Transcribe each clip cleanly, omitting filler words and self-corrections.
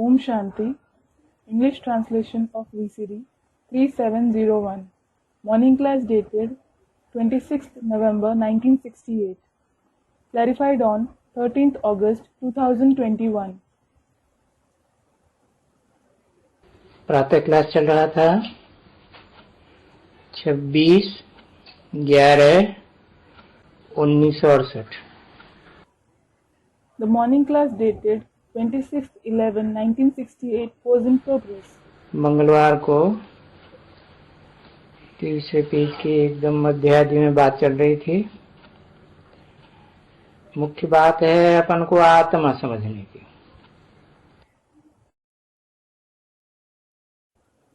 Om Shanti. English translation of VCD 3701. Morning class dated 26th November 1968. Clarified on 13th August 2021. प्रातः class चल रहा था 26/11/1968। The morning class dated 26/11/1968 was in progress. मंगलवार को तीसरे page के एकदम मध्यादि में बात चल रही थी। मुख्य बात है अपन को आत्मा समझने की।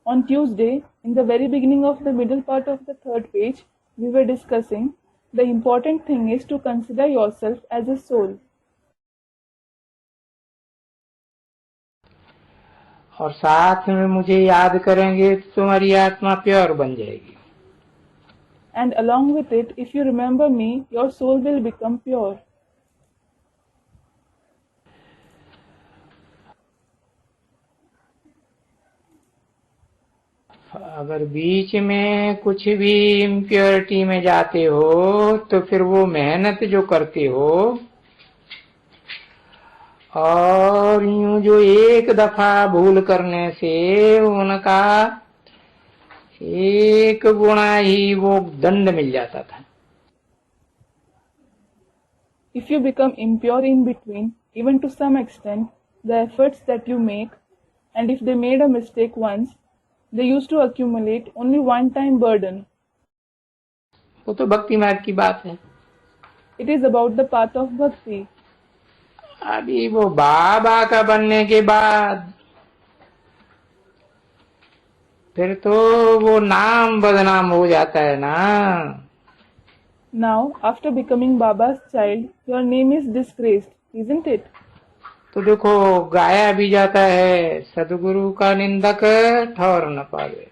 On Tuesday, in the very beginning of the middle part of the third page, we were discussing the important thing is to consider yourself as a soul. और साथ में मुझे याद करेंगे तो तुम्हारी आत्मा प्योर बन जाएगी। And along with it, if you remember me, your soul will become pure. अगर बीच में कुछ भी इम्प्योरिटी में जाते हो तो फिर वो मेहनत जो करते हो और यूं जो एक दफा भूल करने से उनका 1 गुना ही वो दंड मिल जाता था। If you become impure in between, even to some extent, the efforts that you make, and if they made a mistake once, they used to accumulate only one-time burden. वो तो भक्ति मार्ग की बात है। It is about the path of bhakti. अभी वो बाबा का बनने के बाद फिर तो वो नाम बदनाम हो जाता है ना। Now, after becoming Baba's child, your name is disgraced, isn't it? तो देखो गाया भी जाता है सदगुरु का निंदक ठौर न पावे।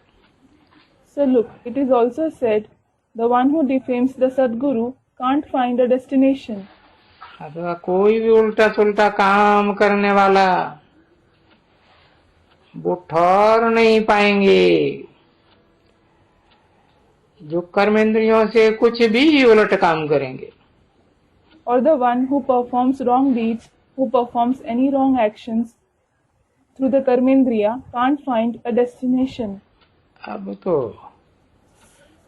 So look, it is also said, the one who defames the Sadguru can't find a destination. अथवा कोई भी उल्टा सुल्टा काम करने वाला वो ठौर नहीं पाएंगे। जो कर्मेंद्रियों से कुछ भी उलट काम करेंगे। Or the one who performs wrong deeds, who performs any wrong actions through the karmendriya can't find a destination. अब तो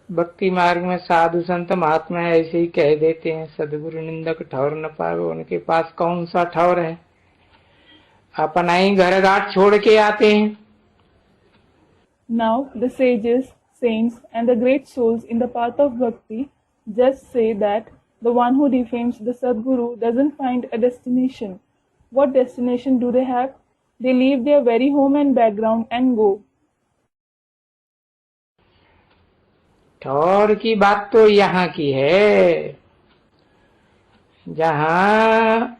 भक्ति मार्ग में साधु संत महात्मा ऐसे ही कह देते हैं सदगुरु निंदक ठौर न पावे। उनके पास कौन सा ठौर है, अपना ही घर घाट छोड़ के आते हैं। Now the sages, saints and the great souls in the path of bhakti just say that the one who defames the Sadguru doesn't find a destination. What destination do they have? They leave their very home and background and go. ठौर की बात तो यहाँ की है जहाँ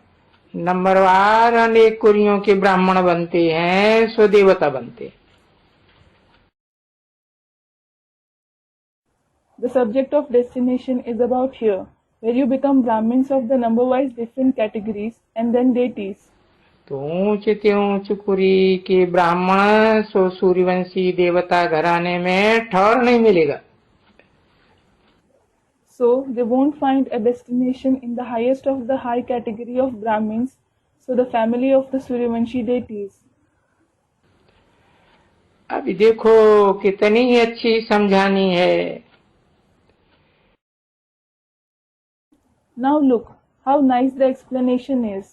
नंबरवार अनेक कुरियों के ब्राह्मण बनते हैं, सो देवता बनते। The subject of destination is about here, where you become Brahmins of the number-wise different categories and then deities. तो ऊंच ऊंच कुरी के ब्राह्मण सो सूर्यवंशी देवता घराने में ठौर नहीं मिलेगा। So they won't find a destination in the highest of the high category of Brahmins, so the family of the Suryavanshi deities. अभी देखो कितनी अच्छी समझानी है। Now look how nice the explanation is.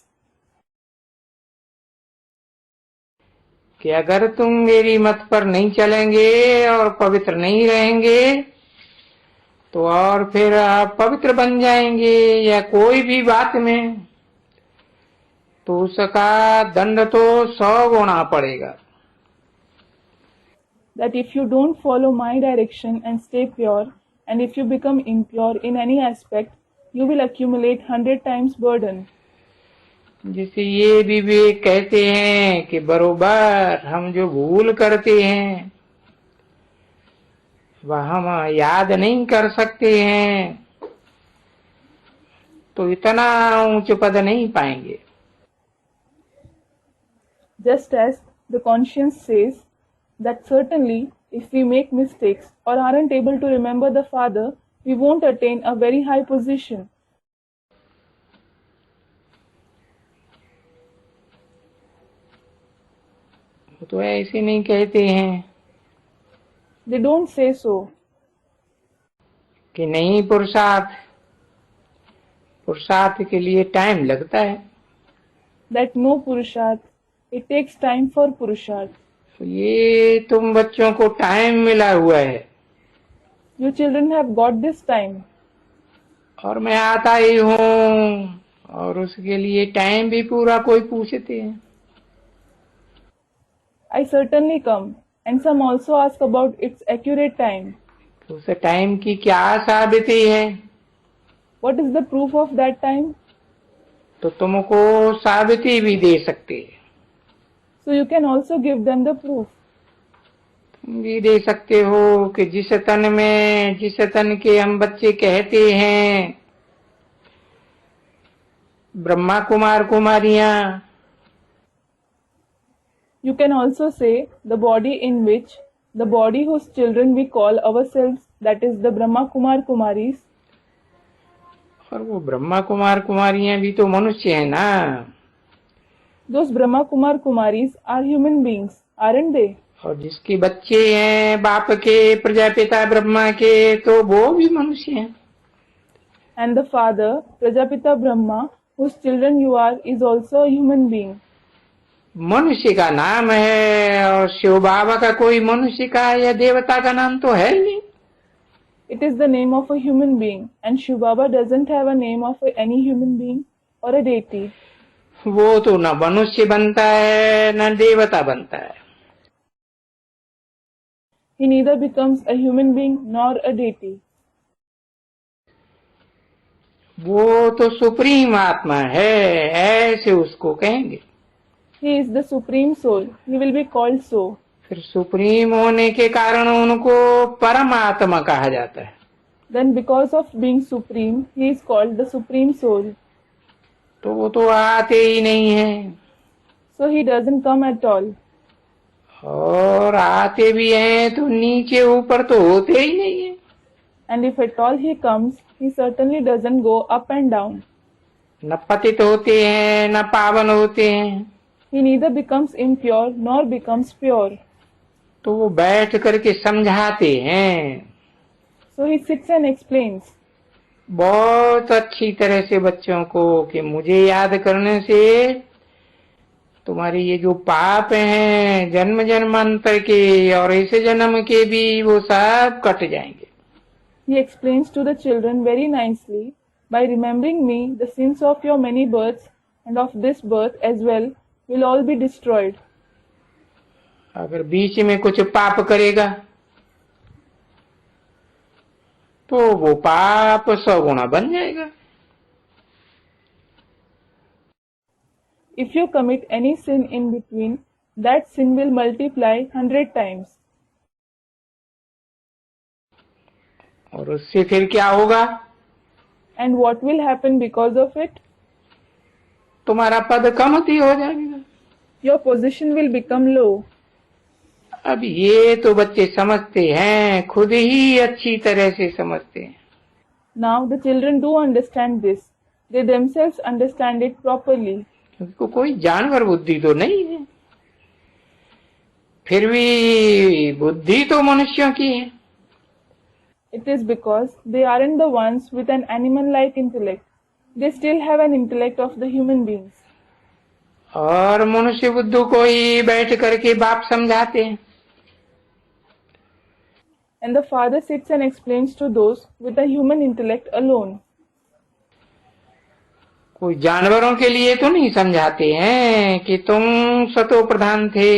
कि अगर तुम मेरी मत पर नहीं चलेंगे और पवित्र नहीं रहेंगे तो और फिर आप पवित्र बन जाएंगे या कोई भी बात में तो उसका दंड तो 100 गुना पड़ेगा। That if you don't follow my direction and stay pure, and if you become impure in any aspect, you will accumulate 100 times burden. जिसे ये विवेक कहते हैं कि बरोबर हम जो भूल करते हैं वह हम याद नहीं कर सकते हैं तो इतना ऊंच पद नहीं पाएंगे। just as the conscience says that certainly if we make mistakes or aren't able to remember the Father, we won't attain a very high position. वो तो ऐसे नहीं कहते हैं They don't say so, कि नहीं, पुरुषार्थ के लिए टाइम लगता है। that no Purusharth, it takes time for Purusharth. तो ये तुम बच्चों को टाइम मिला हुआ है You children have got this time, और मैं आता ही हूँ, और उसके लिए टाइम भी पूरा कोई पूछते हैं। I certainly come, and some also ask about its accurate time. तो उस टाइम की क्या साबिती है? What is the proof of that time? तो तुमको साबिती भी दे सकते हैं। So you can also give them the proof. तुम भी दे सकते हो कि जिस तन के हम बच्चे कहते हैं Brahma Kumar कुमारियां, You can also say the body whose children we call ourselves, that is the Brahma Kumar Kumaris. और वो ब्रह्मा कुमार कुमारियां भी तो मनुष्य है ना। Those Brahma Kumar Kumaris are human beings, aren't they? और जिसके बच्चे हैं बाप के, प्रजापिता ब्रह्मा के, तो वो भी मनुष्य हैं। And the father, Prajapita Brahma, whose children you are, is also a human being. मनुष्य का नाम है, और शिव बाबा का कोई मनुष्य का या देवता का नाम तो है नहीं। It is the name of a human being, and Shiv Baba doesn't have a name of any human being or a deity. वो तो न मनुष्य बनता है न देवता बनता है। He neither becomes a human being nor a deity. वो तो सुप्रीम आत्मा है, ऐसे उसको कहेंगे। He is the supreme soul. He will be called so. फिर सुप्रीम होने के कारण उनको परमात्मा कहा जाता है। Then because of being supreme, he is called the supreme soul. तो वो तो आते ही नहीं है, So he doesn't come at all. और आते भी हैं तो नीचे ऊपर तो होते ही नहीं है। And if at all he comes, he certainly doesn't go up and down. न पतित होते हैं न पावन होते हैं। He neither becomes impure nor becomes pure. तो वो बैठ करके समझाते हैं। So he sits and explains बहुत अच्छी तरह से बच्चों को कि मुझे याद करने से तुम्हारे ये जो पाप हैं जन्म जन्मांतर के और इस जन्म के भी, वो सब कट जाएंगे। He explains to the children very nicely, by remembering me, the sins of your many births and of this birth as well will all be destroyed. अगर बीच में कुछ पाप करेगा तो वो पाप 100 गुना बन जाएगा। If you commit any sin in between, that sin will multiply 100 times. और उससे फिर क्या होगा? And what will happen because of it? तुम्हारा पद कमती हो जाएगा। Your position will become low. अब ये तो बच्चे समझते हैं, खुद ही अच्छी तरह से समझते हैं। Now the children do understand this. They themselves understand it properly. उनको कोई जानवर बुद्धि तो नहीं है, फिर भी बुद्धि तो मनुष्यों की है। It is because they aren't the ones with an animal-like intellect. They still have an intellect of the human beings. और मनुष्य बुद्धू को ही बैठ करके बाप समझाते हैं। And the father sits and explains to those with a human intellect alone. कोई जानवरों के लिए तो नहीं समझाते हैं कि तुम सतो प्रधान थे।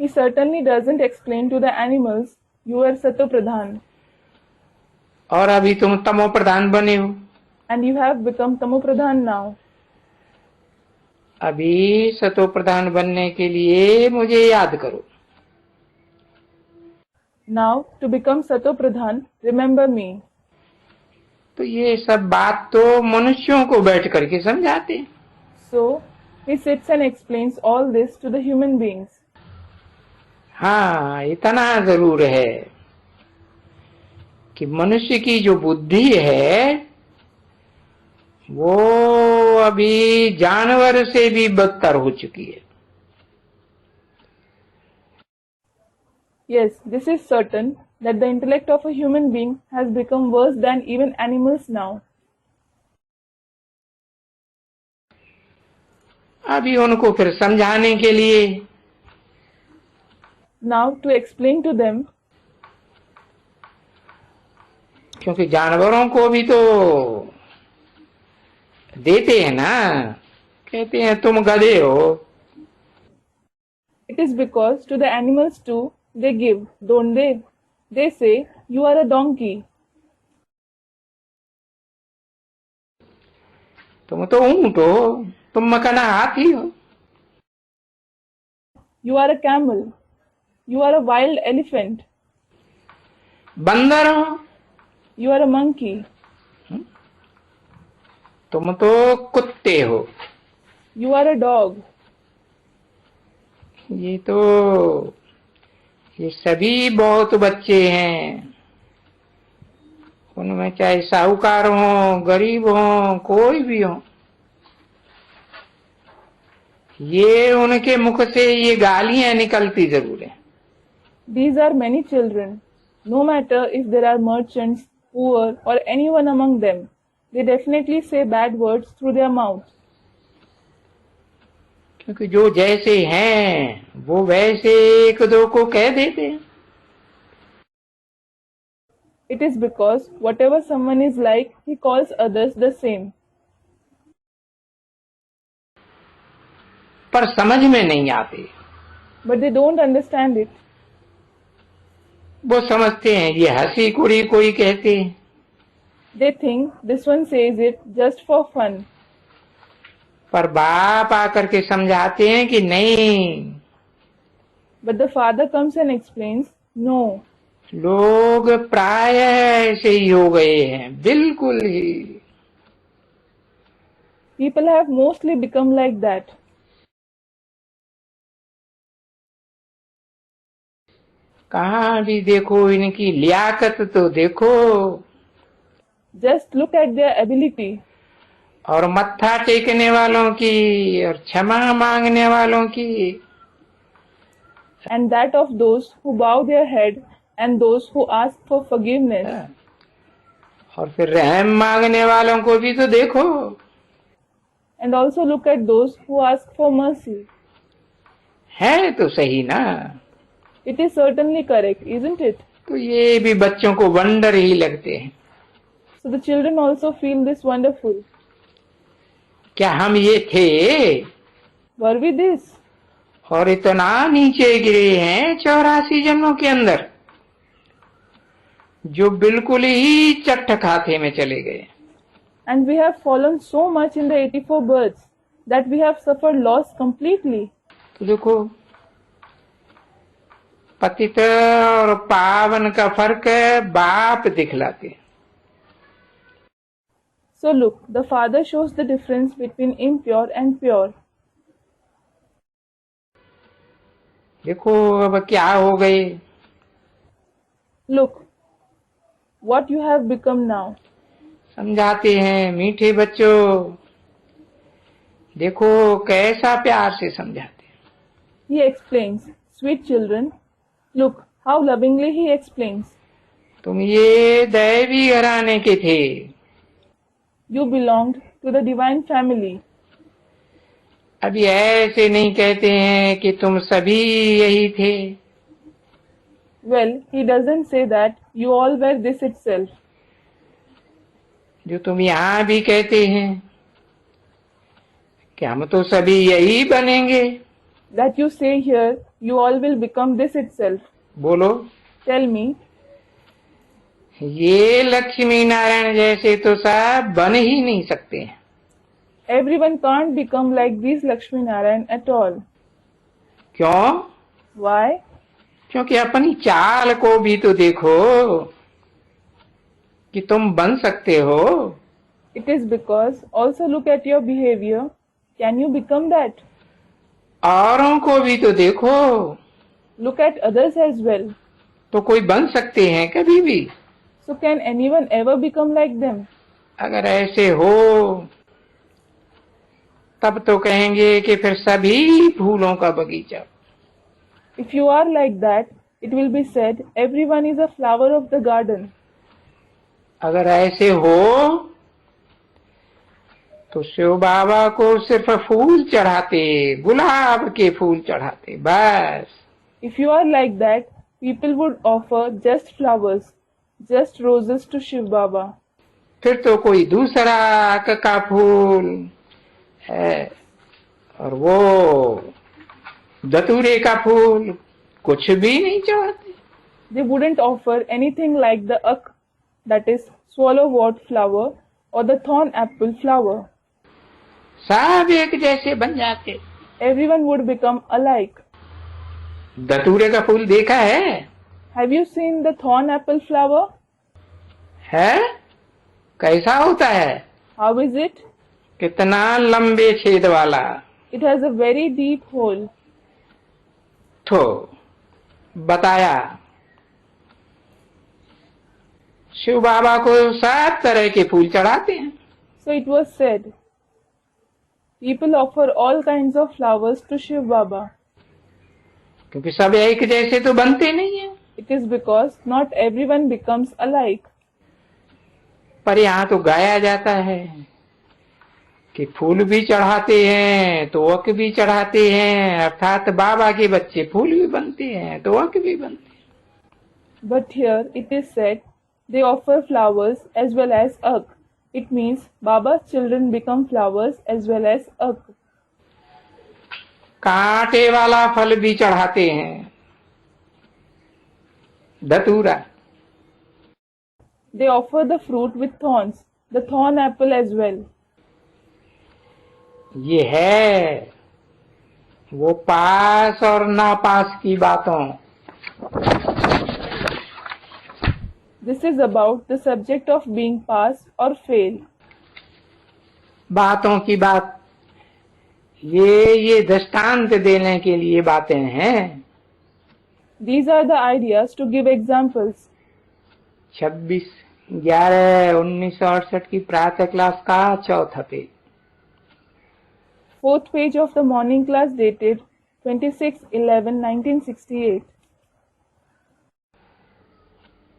He certainly doesn't explain to the animals, you are Sato Pradhan. और अभी तुम तमो प्रधान बने हो। And you have become Tamo Pradhan now. अभी सतो प्रधान बनने के लिए मुझे याद करो। Now, to become Sato Pradhan, remember me. तो ये सब बात तो मनुष्यों को बैठ करके समझाते हैं। So, He sits and explains all this to the human beings. हाँ, इतना जरूर है कि मनुष्य की जो बुद्धि है वो अभी जानवर से भी बदतर हो चुकी है। Yes, this is certain that the intellect of a human being has become worse than even animals now. अभी उनको फिर समझाने के लिए Now to explain to them, क्योंकि जानवरों को भी तो देते हैं ना, कहते हैं तुम गधे हो। it is because to the animals too they give, don't they? They say, you are a donkey. तुम तो ऊंट हो, तुम मकाना हाथी हो। You are a camel. You are a wild elephant. बंदर हो, You are a monkey. तुम तो कुत्ते हो। You are a dog. ये सभी बहुत बच्चे हैं, उनमें चाहे साहूकार हो, गरीब हो, कोई भी हो, ये उनके मुख से ये गालियां निकलती जरूर है। These are many children. No matter if there are merchants, poor, or anyone among them, they definitely say bad words through their mouths. क्योंकि जो जैसे हैं वो वैसे एक दो को कह देते हैं। It is because whatever someone is like, he calls others the same. पर समझ में नहीं आते। But they don't understand it. वो समझते हैं ये हंसी कुड़ी कोई कहते हैं। They think this one says it just for fun. पर बाप आकर के समझाते हैं कि नहीं, But the father comes and explains, no, लोग प्राय ऐसे ही हो गए हैं, बिल्कुल ही। people have mostly become like that. कहाँ भी देखो इनकी लियाकत तो देखो, Just look at their ability. और मत्था टेकने वालों की और क्षमा मांगने वालों की, And that of those who bow their head and those who ask for forgiveness. और फिर रहम मांगने वालों को भी तो देखो। And also look at those who ask for mercy. है तो सही ना। It is certainly correct, isn't it? तो ये भी बच्चों को वंडर ही लगते हैं। So the children also feel this wonderful. क्या हम ये थे? Were we this? और इतना नीचे गिरे हैं 84 जन्मों के अंदर, जो बिल्कुल ही चट्ट खाते में चले गए। And we have fallen so much in the 84 births that we have suffered loss completely. तो देखो पतित और पावन का फर्क बाप दिखलाते। So look, the father shows the difference between impure and pure. देखो अब क्या हो गए। Look, what you have become now. समझाते हैं मीठे बच्चों, देखो कैसा प्यार से समझाते हैं। He explains, sweet children, look how lovingly he explains. तुम ये दैवी घराने के थे, You belonged to the divine family. अभी ऐसे नहीं कहते हैं कि तुम सभी यही थे। Well, he doesn't say that you all were this itself. जो तुम यहाँ भी कहते हैं कि हम तो सभी यही बनेंगे। That you say here, you all will become this itself. बोलो, Tell me, ये लक्ष्मी नारायण जैसे तो सब बन ही नहीं सकते हैं। everyone can't become like these Lakshmi Narayan at all. क्यों? Why? क्योंकि अपनी चाल को भी तो देखो कि तुम बन सकते हो। It is because also look at your behavior. Can you become that? औरों को भी तो देखो, Look at others as well. तो कोई बन सकते हैं कभी भी? So can anyone ever become like them? अगर ऐसे हो तब तो कहेंगे कि फिर सभी फूलों का बगीचा। If you are like that, it will be said everyone is a flower of the garden. अगर ऐसे हो तो शिव बाबा को सिर्फ फूल चढ़ाते, गुलाब के फूल चढ़ाते, बस। If you are like that, people would offer just flowers, just roses to Shiv Baba. फिर तो कोई दूसरा का फूल है, और वो धतूरे का फूल कुछ भी नहीं चढ़ाते। They wouldn't offer anything like the ak, that is swallowwort flower, or the thorn apple flower. सब एक जैसे बन जाते। Everyone would become alike. धतूरे का फूल देखा है? Have you seen the thorn apple flower? है? कैसा होता है? How is it? कितना लंबे छेद वाला। It has a very deep hole. तो बताया, शिव बाबा को सब तरह के फूल चढ़ाते हैं। So it was said, people offer all kinds of flowers to Shiv Baba. क्योंकि सब एक जैसे तो बनते नहीं हैं। It is because not everyone becomes alike. पर यहाँ तो गाया जाता है कि फूल भी चढ़ाते हैं तो अक भी चढ़ाते हैं, अर्थात बाबा के बच्चे फूल भी बनते हैं तो अक भी बनते हैं। But here it is said, they offer flowers as well as ak. It means Baba's children become flowers as well as ak. कांटे वाला फल भी चढ़ाते हैं, धतूरा। They offer the fruit with thorns, the thorn apple as well. ये है वो पास और नापास की बातों। This is about the subject of being pass or fail. बातों की बात, ये दृष्टांत देने के लिए बातें हैं। These are the ideas to give examples. 26/11/1968 की प्रातः क्लास का चौथा page. Fourth page of the morning class dated 26/11/1968.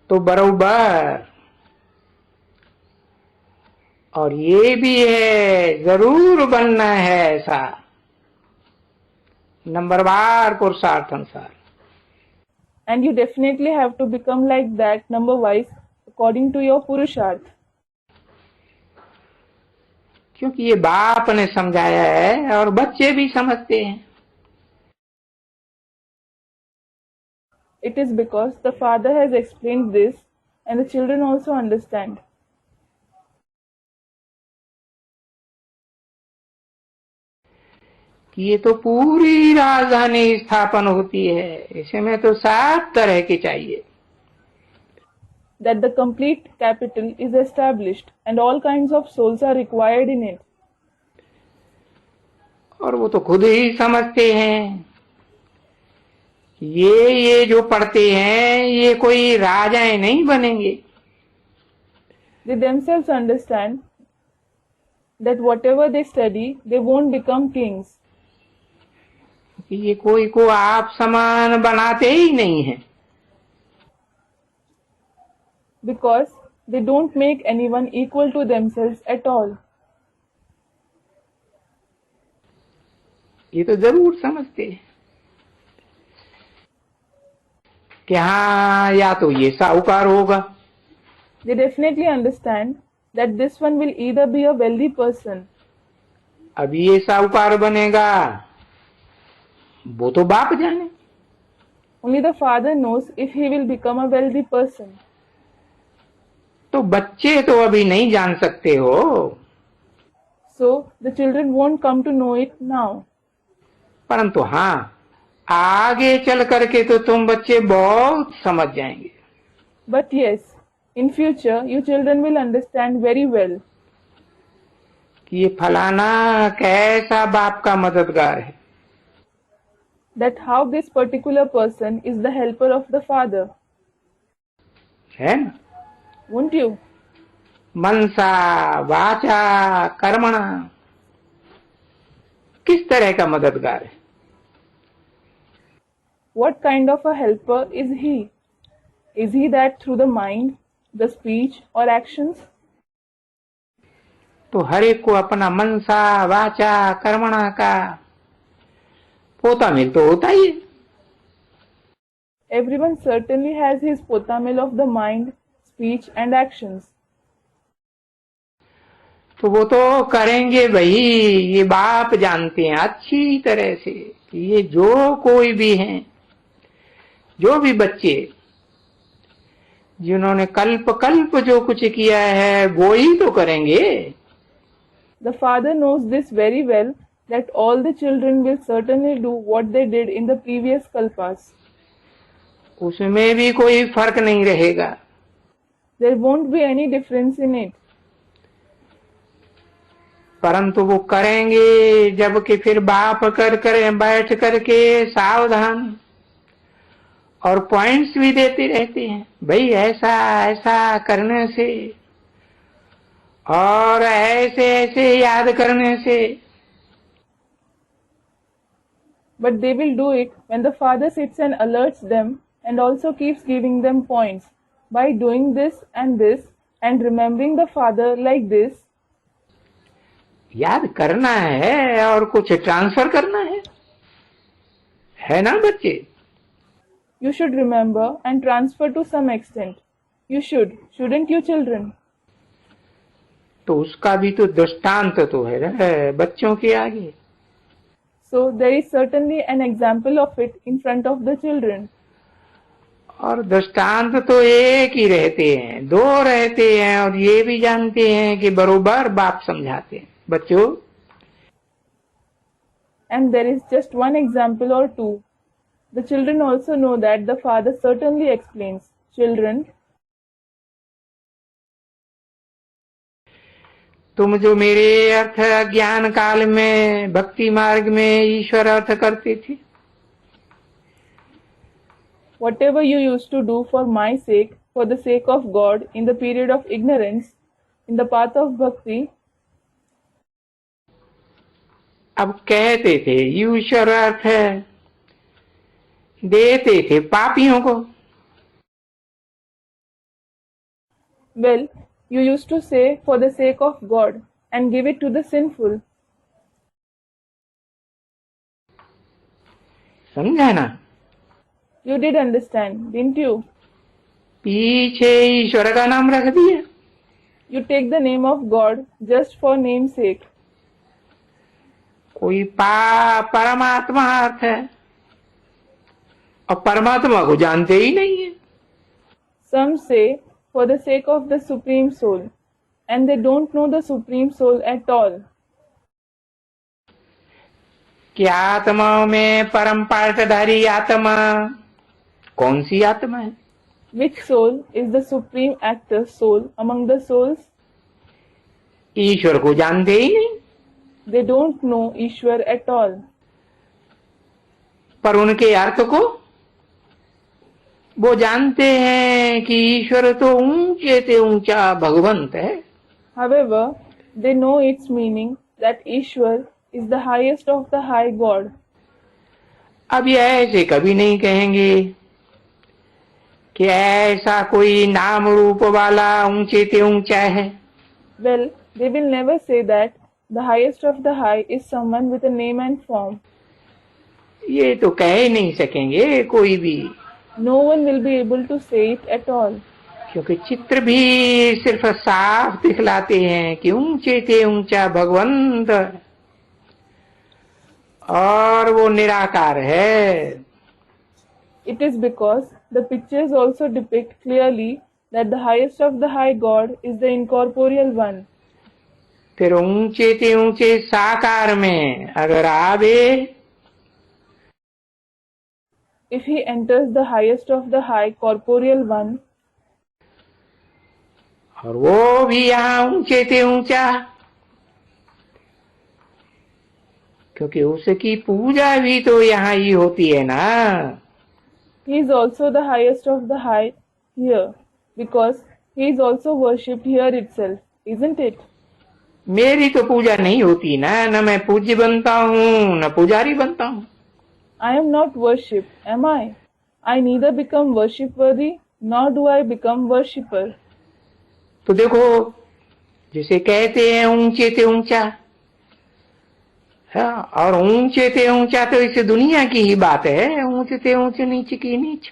तो बरोबर, और ये भी है, जरूर बनना है ऐसा, नंबरवार पुरुषार्थ अनुसार। And you definitely have to become like that number wise according to your Purusharth. क्योंकि ये बाप ने समझाया है और बच्चे भी समझते हैं। It is because the father has explained this and the children also understand. कि ये तो पूरी राजधानी स्थापन होती है, इसमें तो 7 तरह के चाहिए। That the complete capital is established and all kinds of souls are required in it. और वो तो खुद ही समझते हैं, ये जो पढ़ते हैं ये कोई राजाएं नहीं बनेंगे। They themselves understand that whatever they study, they won't become kings. ये कोई को आप समान बनाते ही नहीं है। Because they don't make anyone equal to themselves at all. ये तो जरूर समझते हैं कि हाँ, या तो ये साहूकार होगा। They definitely understand that this one will either be a wealthy person. अब ये साहूकार बनेगा, वो तो बाप जाने। Only the father knows if he will become a wealthy person. तो बच्चे तो अभी नहीं जान सकते हो। So the children won't come to know it now. परंतु हाँ, आगे चल करके तो तुम बच्चे बहुत समझ जाएंगे। But yes, in future you children will understand very well. कि ये फलाना कैसा बाप का मददगार है, that how this particular person is the helper of the Father. है ना? Won't you? मनसा वाचा कर्मणा, किस तरह का मददगार है? What kind of a helper is he? Is he that through the mind, the speech or actions? तो हर एक को अपना मनसा वाचा कर्मणा का पोता मिल तो होता ही है। Everyone certainly has his potamil of the mind, speech and actions. तो वो तो करेंगे भाई, ये बाप जानते हैं अच्छी तरह से कि ये जो कोई भी हैं, जो भी बच्चे जिन्होंने कल्प कल्प जो कुछ किया है वो ही तो करेंगे। The Father knows this very well that all the children will certainly do what they did in the previous kalpas. उसमें भी कोई फर्क नहीं रहेगा। There won't be any difference in it. परंतु वो करेंगे जबकि फिर बाप कर बैठ करके सावधान और पॉइंट्स भी देते रहते हैं, भाई ऐसा ऐसा करने से और ऐसे ऐसे याद करने से। But they will do it when the Father sits and alerts them and also keeps giving them points. By doing this and remembering the Father like this, याद करना है और कुछ ट्रांसफर करना है ना बच्चे? you should remember and transfer to some extent. You shouldn't you children? तो उसका भी तो दृष्टांत तो है बच्चों के आगे। So there is certainly an example of it in front of the children. और दृष्टांत तो एक ही रहते हैं, दो रहते हैं, और ये भी जानते हैं कि बरोबर बाप समझाते हैं बच्चों। And there is just one example or two. The children also know that the Father certainly explains. Children, तुम जो मेरे अर्थ ज्ञान काल में भक्ति मार्ग में ईश्वर अर्थ करते थे, whatever you used to do for my sake, for the sake of God, in the period of ignorance, in the path of bhakti, अब कहते थे ईश्वर अर्थ देते थे पापियों को। well, you used to say for the sake of God and give it to the sinful. समझा ना? You did understand, didn't you? पीछे ईश्वर का नाम रख दिया। You take the name of God just for name's sake. कोई परमात्मा अर्थ है और परमात्मा को जानते ही नहीं है। Some say for the sake of the Supreme Soul, and they don't know the Supreme Soul at all. कि आत्मा में परम पाठधारी आत्मा कौन सी आत्मा है? Which soul is the supreme actor soul among the souls? ईश्वर को जानते ही नहीं। They don't know Ishwar at all. पर उनके अर्थ को वो जानते हैं कि ईश्वर तो ऊंचे से ऊंचा भगवंत है। However, they know its meaning that Ishwar is the highest of the high God. अब ये ऐसे कभी नहीं कहेंगे कि ऐसा कोई नाम रूप वाला ऊंचे से ऊंचा है। Well, they will never say that the highest of the high is someone with a name and form. ये तो कह ही नहीं सकेंगे कोई भी। No one will be able to say it at all. क्योंकि चित्र भी सिर्फ साफ दिखलाते हैं कि ऊंचे से ऊंचा भगवंत और वो निराकार है। It is because the pictures also depict clearly that the highest of the high God is the incorporeal one. फिर ऊंचे से ऊंचे साकार में अगर आवे, If he enters the highest of the high corporeal one, और वो भी यहाँ ऊंचे से ऊंचा, क्योंकि उसकी पूजा भी तो यहाँ ही होती है ना। He is also the highest of the high here, because he is also worshipped here itself, isn't it? मेरी तो पूजा नहीं होती ना, न मैं पूज्य बनता हूँ न पुजारी बनता हूँ। I am not worshipped, am I? I neither become worship-worthy, nor do I become worshipper. तो देखो, जिसे कहते हैं ऊंचे ते ऊंचा, हाँ, और ऊंचे ते ऊंचा तो इस दुनिया की ही बात है, ऊंचे ते ऊंचे नीचे की नीच।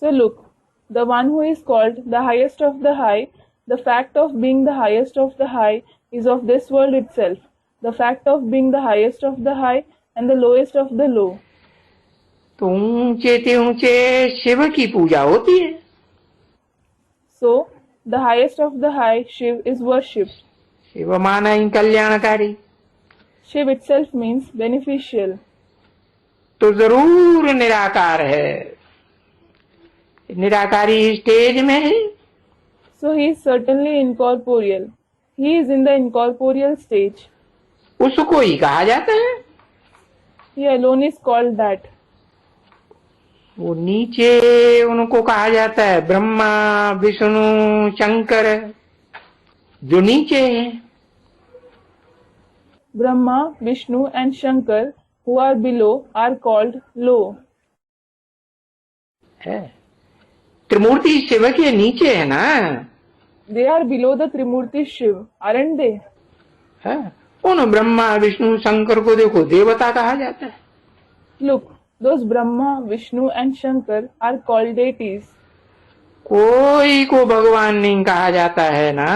So look, the one who is called the highest of the high, the fact of being the highest of the high is of this world itself, the fact of being the highest of the high and the lowest of the low. तो ऊंचे ते ऊंचे शिव की पूजा होती है। So, the highest of the high, Shiv, is worshipped. Shiv माना ही कल्याणकारी, Shiv itself means beneficial. तो जरूर निराकार है। निराकारी स्टेज में है। So he is certainly incorporeal. He is in the incorporeal stage. उसको ही कहा जाता है। He alone is called that. वो नीचे उनको कहा जाता है ब्रह्मा विष्णु शंकर, जो नीचे है। Brahma, Vishnu and Shankar, who are below, are called low. है त्रिमूर्ति शिव के नीचे है ना। They are below the Trimurti Shiv, aren't they? है उन ब्रह्मा विष्णु शंकर को देखो देवता कहा जाता है। Look, those Brahma, Vishnu and Shankar are called deities. कोई को भगवान नहीं कहा जाता है ना।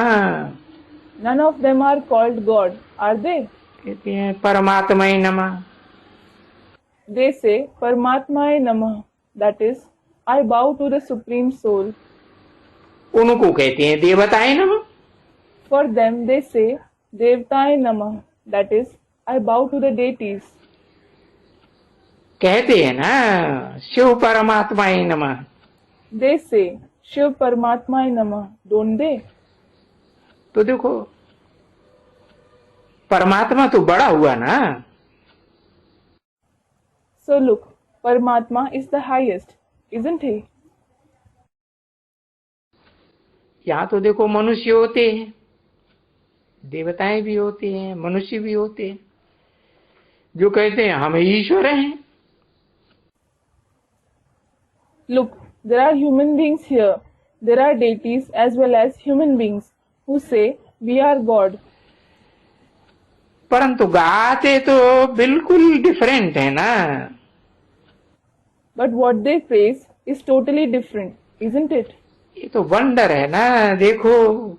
None of them are called God, are they? कहते हैं परमात्मा नमः। They say Paramatmaya Namah, that is, I bow to the Supreme Soul. उनको कहते हैं देवताएं नमः। For them they say Devtaya Namah, that is, I bow to the deities. कहते हैं ना शिव परमात्मा नमः। They say Shiv Paramatmaya Namah, don't they? तो देखो परमात्मा तो बड़ा हुआ ना। So look, Paramatma is the highest, isn't he? यहाँ तो देखो मनुष्य होते हैं, देवताएं भी होते हैं, मनुष्य भी होते हैं, जो कहते हैं हम ईश्वर हैं। Look, there are human beings here. There are deities as well as human beings who say we are God. परंतु गाते तो बिल्कुल डिफरेंट है ना। But what they praise is totally different, isn't it? ये तो वंडर है ना। देखो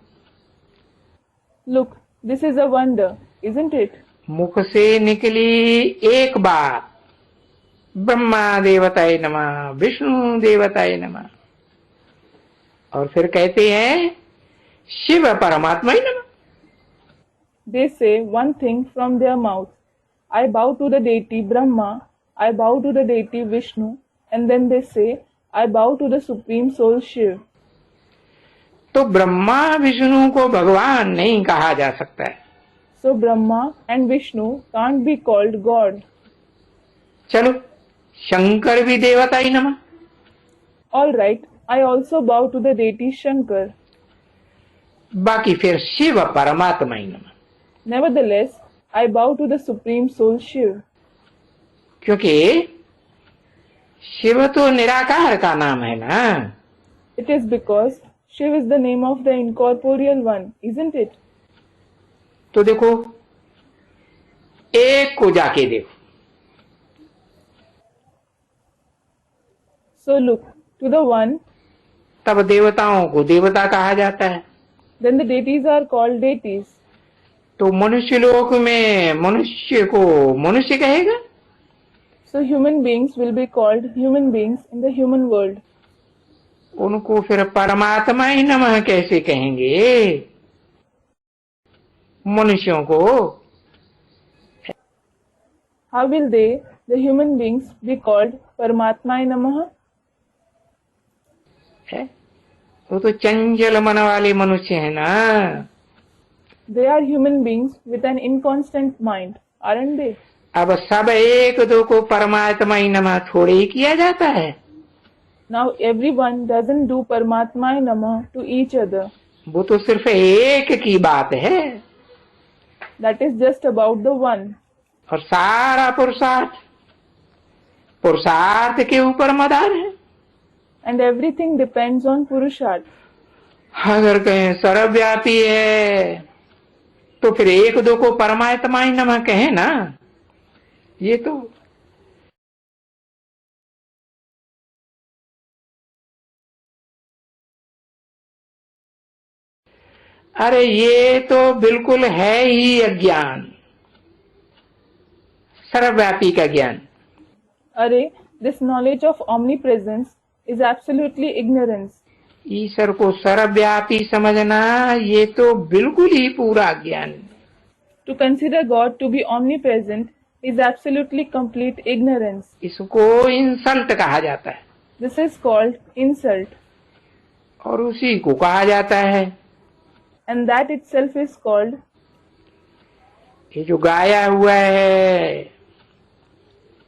Look, this is a wonder, isn't it? मुख से निकली एक बात, ब्रह्मा देवताय नमः विष्णु देवताय नमः, और फिर कहते हैं शिव परमात्मा ही नमः। They say one thing from their mouth. I bow to the deity Brahma, I bow to the deity Vishnu, and then they say, I bow to the Supreme Soul Shiv. तो ब्रह्मा विष्णु को भगवान नहीं कहा जा सकता है। So Brahma and Vishnu can't be called God. चलो शंकर भी देवता ही नमः। Alright, I also bow to the deity Shankar. बाकी फिर शिव परमात्मा ही नमः। Nevertheless, I bow to the Supreme Soul Shiv. क्योंकि शिव तो निराकार का नाम है ना। It is because Shiv is the name of the incorporeal one, isn't it? तो देखो एक को जाके देखो। So look, to the one, तब देवताओं को देवता कहा जाता है। then the deities are called deities. तो मनुष्य लोक में मनुष्य को मनुष्य कहेगा। So human beings will be called human beings in the human world. उनको फिर परमात्मा ही नमः कैसे कहेंगे मनुष्यों को। How will they, the human beings, be called Paramatmaya Namah? है वो तो चंचल मन वाले मनुष्य है ना। They are human beings with an inconstant mind, aren't they? अब सब एक दो को परमात्मा नमः थोड़े ही किया जाता है। Now everyone doesn't do Paramatma Namah to each other. वो तो सिर्फ एक की बात है। That is just about the one. और सारा पुरुषार्थ के ऊपर मदार है। And everything depends on Purusharth. अगर कहें सर्वव्यापी है तो फिर एक दो को परमात्मा नमः कहे ना। ये तो अरे ये तो बिल्कुल है ही अज्ञान, सर्वव्यापी का ज्ञान। Array, this knowledge of omnipresence is absolutely ignorance. ईश्वर को सर्वव्यापी समझना ये तो बिल्कुल ही पूरा ज्ञान। To consider God to be omnipresent is absolutely complete ignorance. इसको इंसल्ट कहा जाता है। This is called insult. और उसी को कहा जाता है, And that itself is called, ये जो गाया हुआ है,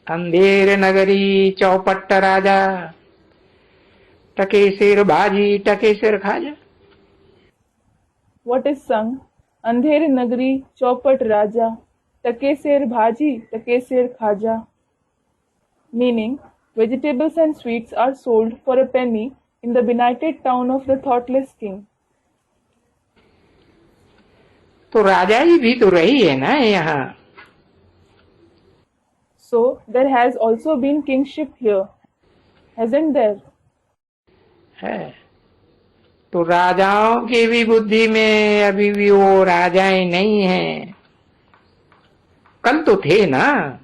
अंधेर नगरी चौपट्ट राजा, टके सिर भाजी टके सिर खाजा। what is sung, Andher Nagari Chaupat Raja, Take Ser Bhaji, Take Ser Khaja. Meaning, vegetables and sweets are sold for a penny in the benighted town of the thoughtless king. तो राजा जी भी तो रही है ना यहाँ। So, there has also been kingship here, hasn't there? है तो राजाओं की भी बुद्धि में अभी भी वो राजाएं नहीं हैं। कल तो थे ना।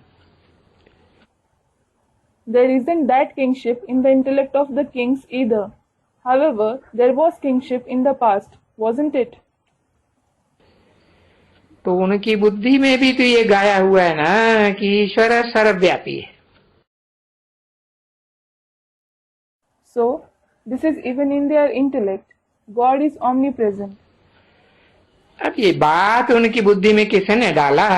There isn't that kingship in the intellect of the kings either. However, there was kingship in the past, wasn't it? तो उनकी बुद्धि में भी तो ये गाया हुआ है ना कि ईश्वर सर्वव्यापी है। So, this is even in their intellect. God is omnipresent. अब ये बात उनकी बुद्धि में किसने डाला?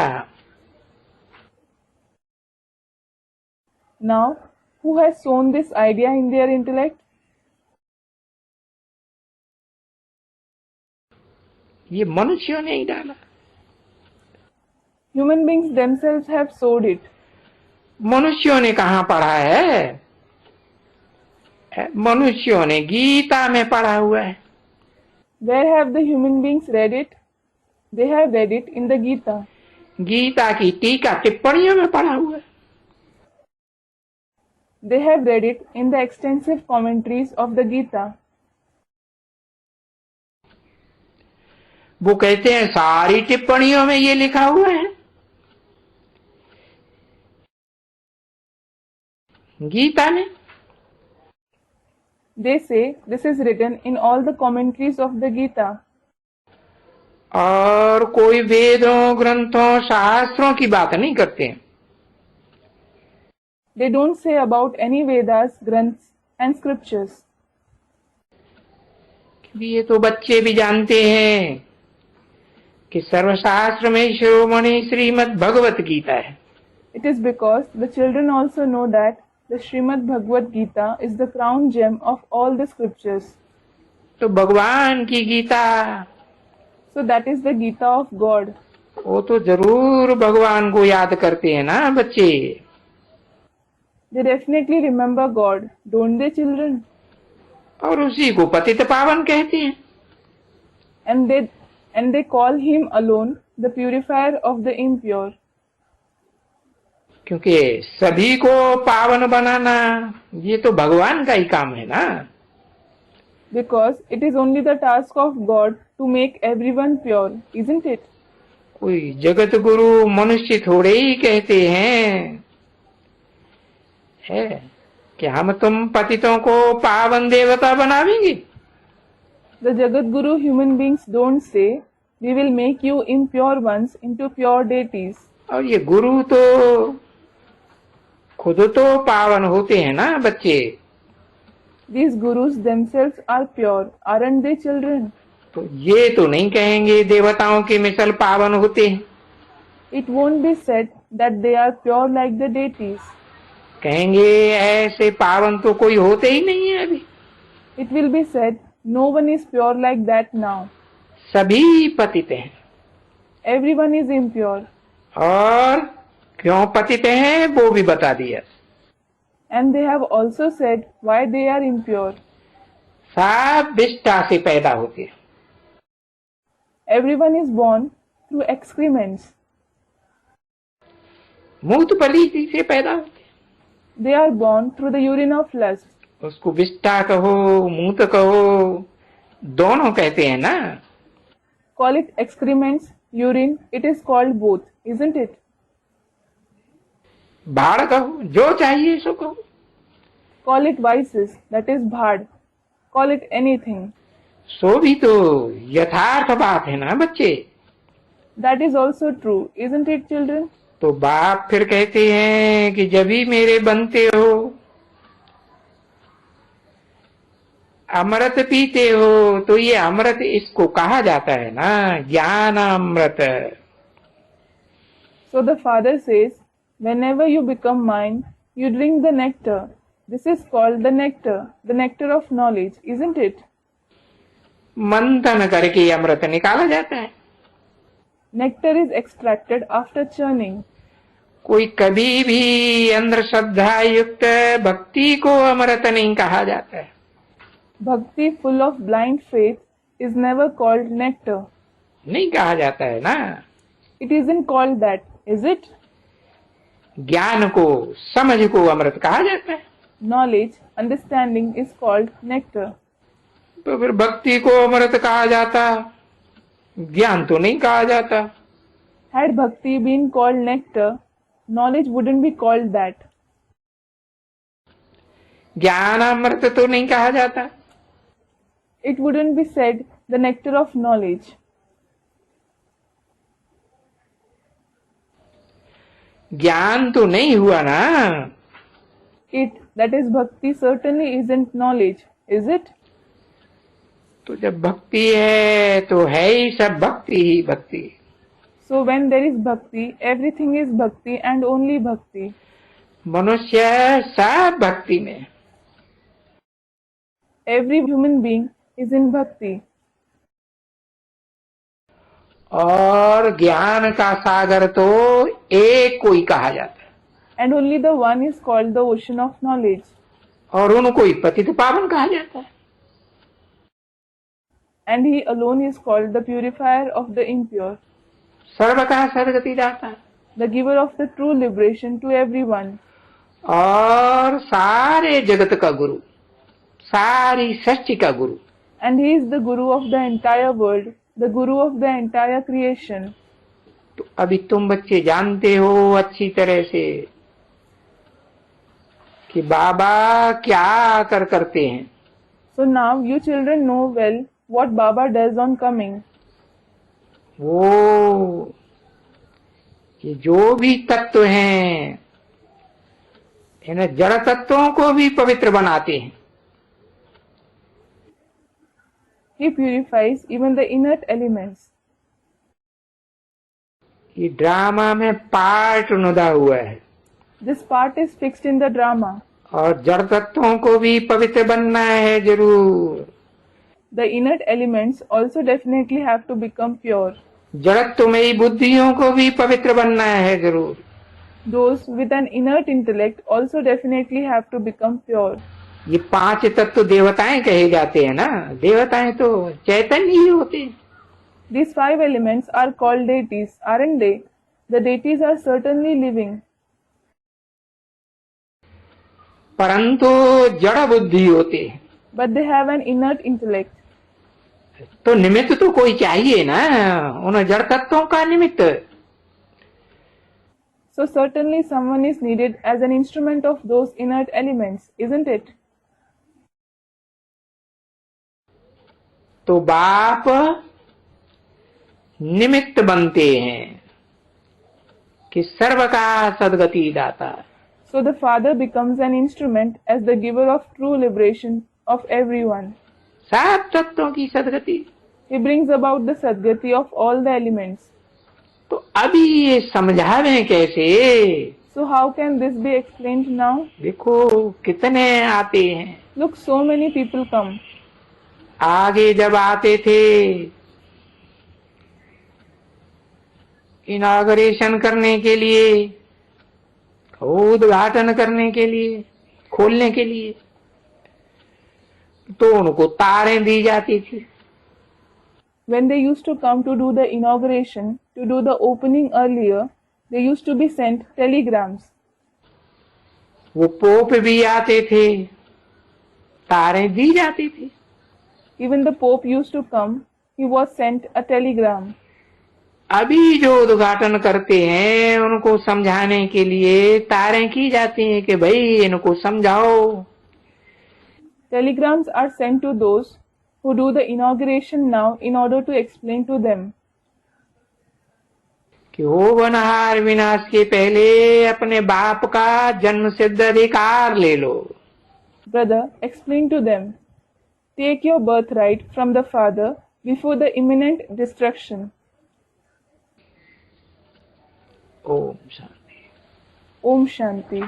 Now, who has sown this idea in their intellect? ये मनुष्यों ने ही डाला। Human beings themselves have sowed it. मनुष्यों ने कहाँ पढ़ा है? मनुष्यों ने गीता में पढ़ा हुआ है। Where have the human beings read it? They have read it in the Gita. Gita की टीका टिप्पणियों में पढ़ा हुआ है। They have read it in the extensive commentaries of the Gita. वो कहते हैं सारी टिप्पणियों में ये लिखा हुआ है। गीता में They say this is written in all the commentaries of the Gita. और कोई वेदों ग्रंथों शास्त्रों की बात नहीं करते हैं। They don't say about any Vedas, Granths and scriptures. ये तो बच्चे भी जानते हैं कि सर्वशास्त्र में शिरोमणि श्रीमद् भगवत गीता है। It is because the children also know that the Srimad Bhagavad Gita is the crown gem of all the scriptures. तो भगवान की Gita, So that is the Gita of God. वो तो जरूर भगवान को याद करते हैं ना बच्चे। They definitely remember God, don't they, children? और उसी को पतित पावन कहते हैं। And they call him alone the purifier of the impure. क्योंकि सभी को पावन बनाना ये तो भगवान का ही काम है ना। Because it is only the task of God to make everyone pure, isn't it? कोई जगत गुरु मनुष्य थोड़े ही कहते हैं है कि हम तुम पतितों को पावन देवता बनावेंगे। The Jagat Guru human beings don't say, we will make you impure ones into pure deities. और ये गुरु तो खुद तो पावन होते हैं ना बच्चे। These gurus themselves are pure, aren't they, children? तो ये तो नहीं कहेंगे देवताओं के मिसल पावन होते हैं। It won't be said that they are pure like the deities. कहेंगे ऐसे पावन तो कोई होते ही नहीं है अभी। It will be said, no one is pure like that now. सभी पतित हैं। Everyone is impure. और क्यों पतित हैं वो भी बता दिया। And they have also said why they are impure. सब विष्ठा से पैदा होते हैं। Everyone is born through excrements. मूत बलि से पैदा होते हैं। They are born through the urine of lust. उसको विष्ठा कहो मूत कहो दोनों कहते हैं ना। Call it excrements, urine, it is called both, isn't it? भाड़ कहो जो चाहिए सो कहो। Call it vices, that is bhad. Call it anything. सो भी तो यथार्थ बात है ना बच्चे। That is also true, isn't it, children? तो बाप फिर कहते हैं कि जब भी मेरे बनते हो अमृत पीते हो तो ये अमृत इसको कहा जाता है ना ज्ञान अमृत। So the father says, whenever you become mine, you drink the nectar. This is called the nectar of knowledge, isn't it? मंथन करके अमृत निकाला जाता है। Nectar is extracted after churning. कोई कभी भी अंधश्रद्धा युक्त भक्ति को अमृत नहीं कहा जाता है। Bhakti full of blind faith is never called nectar. नहीं कहा जाता है ना। It isn't called that, is it? ज्ञान को समझ को अमृत कहा जाता है। Knowledge, understanding is called nectar. तो फिर भक्ति को अमृत कहा जाता, ज्ञान तो नहीं कहा जाता। Had bhakti been called nectar, knowledge wouldn't be called that. ज्ञान अमृत तो नहीं कहा जाता। It wouldn't be said the nectar of knowledge. ज्ञान तो नहीं हुआ ना। It, that is bhakti, certainly isn't knowledge, is it? तो जब भक्ति है तो है ही सब भक्ति ही भक्ति। So when there is bhakti, everything is bhakti and only bhakti. मनुष्य सब भक्ति में। Every human being is in bhakti. और ज्ञान का सागर तो एक को ही कहा जाता है। And only the one is called the ocean of knowledge. और उनको ही पतित पावन कहा जाता है। And he alone is called the purifier of the impure. सर्व का सदगति दाता है। The giver of the true liberation to everyone. और सारे जगत का गुरु, सारी सृष्टि का गुरु। And he is the guru of the entire world, the guru of the entire creation. तो अभी तुम बच्चे जानते हो अच्छी तरह से कि बाबा क्या करते हैं। So now you children know well what Baba does on coming. वो कि जो भी तत्व हैं इन जड़ तत्वों को भी पवित्र बनाते हैं। He purifies even the inert elements. ये ड्रामा में पार्ट नुदा हुआ है। This part is fixed in the drama. और जड़ तत्वों को भी पवित्र बनना है जरूर। The inert elements also definitely have to become pure. जड़त्वमयी बुद्धियों को भी पवित्र बनना है जरूर। Those with an inert intellect also definitely have to become pure. ये पांच तत्व देवताएं कहे जाते हैं ना। देवताएं तो चैतन्य ही होते हैं। These 5 elements are called deities, aren't they? The deities are certainly living. परंतु जड़ बुद्धि होते हैं। But they have an inert intellect. तो निमित्त तो कोई चाहिए ना उन जड़ तत्वों का निमित्त। So certainly someone is needed as an instrument of those inert elements, isn't it? तो बाप निमित्त बनते हैं कि सर्व का सदगति दाता। So the Father becomes an instrument as the giver of true liberation of everyone. सब तत्वों की सदगति। He brings about the Sadgati of all the elements. तो अभी ये समझावें कैसे? So how can this be explained now? देखो कितने आते हैं। Look, so many people come. आगे जब आते थे इनॉग्रेशन करने के लिए, उद्घाटन करने के लिए, खोलने के लिए, तो उनको तारें दी जाती थी। When they used to come to do the inauguration, to do the opening earlier, they used to be sent telegrams. वो पोप भी आते थे, तारें दी जाती थी। Even the Pope used to come, he was sent a telegram. अभी जो उद्घाटन करते हैं उनको समझाने के लिए तारें की जाती हैं कि भाई इनको समझाओ। Telegrams are sent to those who do the inauguration now in order to explain to them. कि होनहार विनाश के पहले अपने बाप का जन्म सिद्ध अधिकार ले लो। Brother, explain to them. Take your birthright from the father before the imminent destruction. Om Shanti. Om Shanti.